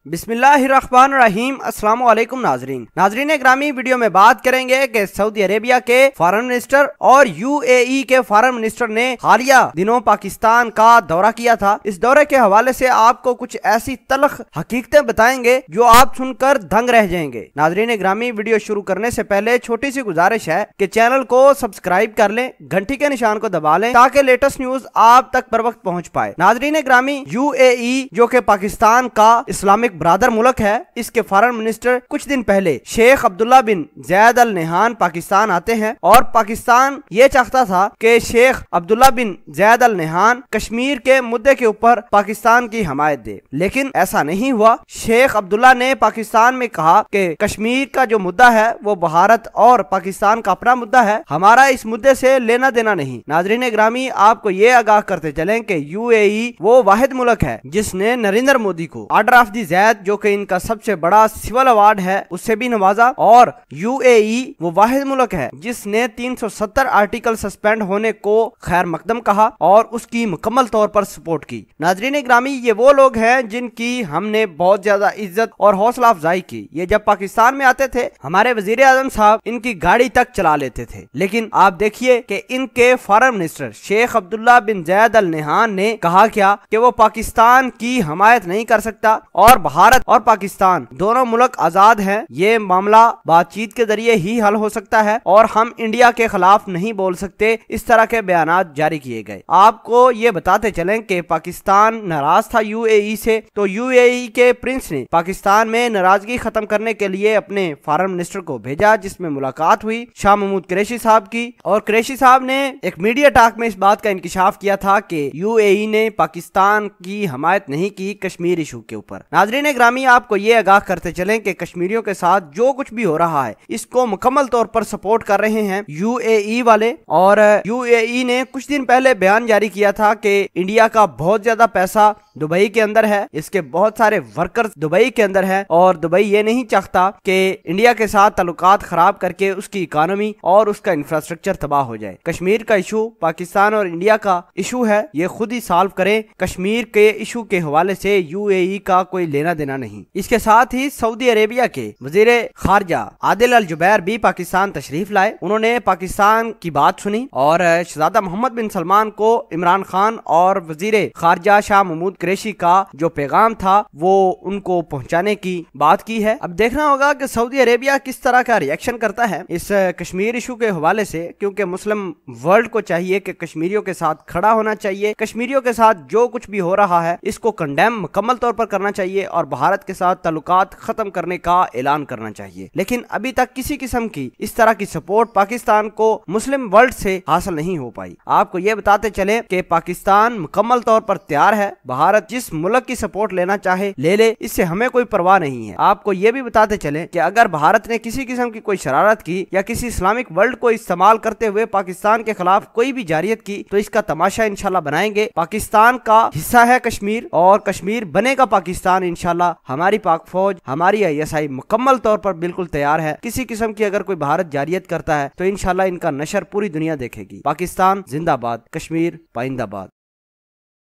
بسم اللہ الرحمن الرحیم۔ السلام علیکم ناظرین گرامی، ویڈیو میں بات کریں گے کہ سعودی عربیہ کے فارن منسٹر اور یو اے ای کے فارن منسٹر نے حالیہ دنوں پاکستان کا دورہ کیا تھا۔ اس دورے کے حوالے سے آپ کو کچھ ایسی تلخ حقیقتیں بتائیں گے جو آپ سن کر دنگ رہ جائیں گے۔ ناظرین گرامی، ویڈیو شروع کرنے سے پہلے چھوٹی سی گزارش ہے کہ چینل کو سبسکرائب کر لیں، گھنٹی کے نشان کو دبا لیں تاکہ لیٹسٹ نیوز آپ تک پر وقت پہنچ پائے۔ ناظرین گرامی، یو اے ای جو کہ پاکستان کا اسلامک برادر ملک ہے، اس کے فارن منسٹر کچھ دن پہلے شیخ عبداللہ بن زید ال نہیان پاکستان آتے ہیں، اور پاکستان یہ چاہتا تھا کہ شیخ عبداللہ بن زید ال نہیان کشمیر کے مدعے کے اوپر پاکستان کی حمایت دے، لیکن ایسا نہیں ہوا۔ شیخ عبداللہ نے پاکستان میں کہا کہ کشمیر کا جو مدعا ہے وہ بھارت اور پاکستان کا اپنا مدعا ہے، ہمارا اس مدعے سے لینا دینا نہیں۔ ناظرین گرامی، آپ کو یہ آگاہ کرتے چلیں کہ یو اے ای وہ واحد ملک ہے جس نے نریندر مودی کو آرڈر آف دی زید، جو کہ ان کا سب سے بڑا سول ایوارڈ ہے، اس سے بھی نوازا، اور یو اے ای وہ واحد ملک ہے جس نے 370 آرٹیکل سسپینڈ ہونے کو خیر مقدم کہا اور اس کی مکمل طور پر سپورٹ کی۔ ناظرین گرامی، یہ وہ لوگ ہیں جن کی ہم نے بہت زیادہ عزت اور حوصلہ افزائی کی۔ یہ جب پاکستان میں آتے تھے، ہمارے وزیر اعظم صاحب ان کی گاڑی تک چلا لیتے تھے، لیکن آپ دیکھیے کہ ان کے فارن منسٹر شیخ عبداللہ بن زید ال نہیان نے کہا کیا کہ وہ پاکستان کی حمایت نہیں کر سکتا، اور بھارت اور پاکستان دونوں ملک آزاد ہیں، یہ معاملہ بات چیت کے ذریعے ہی حل ہو سکتا ہے، اور ہم انڈیا کے خلاف نہیں بول سکتے۔ اس طرح کے بیانات جاری کیے گئے۔ آپ کو یہ بتاتے چلیں کہ پاکستان ناراض تھا یو اے ای سے، تو یو اے ای کے پرنس نے پاکستان میں ناراضگی ختم کرنے کے لیے اپنے فارن منسٹر کو بھیجا، جس میں ملاقات ہوئی شاہ محمود قریشی صاحب کی، اور قریشی صاحب نے ایک میڈیا ٹاک میں اس بات کا انکشاف کیا تھا کہ یو اے ای نے پاکستان کی حمایت نہیں کی کشمیر ایشو کے اوپر۔ ناظرین گرامی، آپ کو یہ آگاہ کرتے چلیں کہ کشمیریوں کے ساتھ جو کچھ بھی ہو رہا ہے، اس کو مکمل طور پر سپورٹ کر رہے ہیں یو اے ای والے، اور یو اے ای نے کچھ دن پہلے بیان جاری کیا تھا کہ انڈیا کا بہت زیادہ پیسہ دبئی کے اندر ہے، اس کے بہت سارے ورکرز دبئی کے اندر ہیں، اور دبئی یہ نہیں چاہتا کہ انڈیا کے ساتھ تعلقات خراب کر کے اس کی اکانومی اور اس کا انفراسٹرکچر تباہ ہو جائے۔ کشمیر کا ایشو پاکستان اور انڈیا کا ایشو ہے، یہ خود ہی سالو کریں۔ کشمیر کے ایشو کے حوالے سے یو اے ای کا کوئی لینا دینا نہیں۔ اس کے ساتھ ہی سعودی عربیہ کے وزیر خارجہ عادل الجبیر بھی پاکستان تشریف لائے۔ انہوں نے پاکستان کی بات سنی، اور شہزادہ محمد بن سلمان کو عمران خان اور وزیر خارجہ شاہ محمود قریشی کا جو پیغام تھا وہ ان کو پہنچانے کی بات کی ہے۔ اب دیکھنا ہوگا کہ سعودی عربیہ کس طرح کا ری ایکشن کرتا ہے اس کشمیر ایشو کے حوالے سے، کیونکہ مسلم ورلڈ کو چاہیے کہ کشمیریوں کے ساتھ کھڑا ہونا چاہیے، کشمیریوں کے ساتھ جو کچھ بھی ہو رہا ہے اس کو کنڈیم مکمل طور پر کرنا چاہیے، اور بھارت کے ساتھ تعلقات ختم کرنے کا اعلان کرنا چاہیے۔ لیکن ابھی تک کسی قسم کی اس طرح کی سپورٹ پاکستان کو مسلم ورلڈ سے حاصل نہیں ہو پائی۔ آپ کو یہ بتاتے چلیں کہ پاکستان مکمل طور پر تیار ہے، بھارت جس ملک کی سپورٹ لینا چاہے لے لے، اس سے ہمیں کوئی پرواہ نہیں ہے۔ آپ کو یہ بھی بتاتے چلیں کہ اگر بھارت نے کسی قسم کی کوئی شرارت کی یا کسی اسلامک ورلڈ کو استعمال کرتے ہوئے پاکستان کے خلاف کوئی بھی جارحیت کی، تو اس کا تماشا انشاءاللہ بنائیں گے۔ پاکستان کا حصہ ہے کشمیر، اور کشمیر بنے گا پاکستان انشاءاللہ۔ ہماری پاک فوج، ہماری آئی ایس آئی مکمل طور پر بالکل تیار ہے۔ کسی قسم کی اگر کوئی بھارت جارحیت کرتا ہے تو انشاءاللہ ان کا نشر پوری دنیا دیکھے گی۔ پاکستان زندہ باد، کشمیر پائندہ باد۔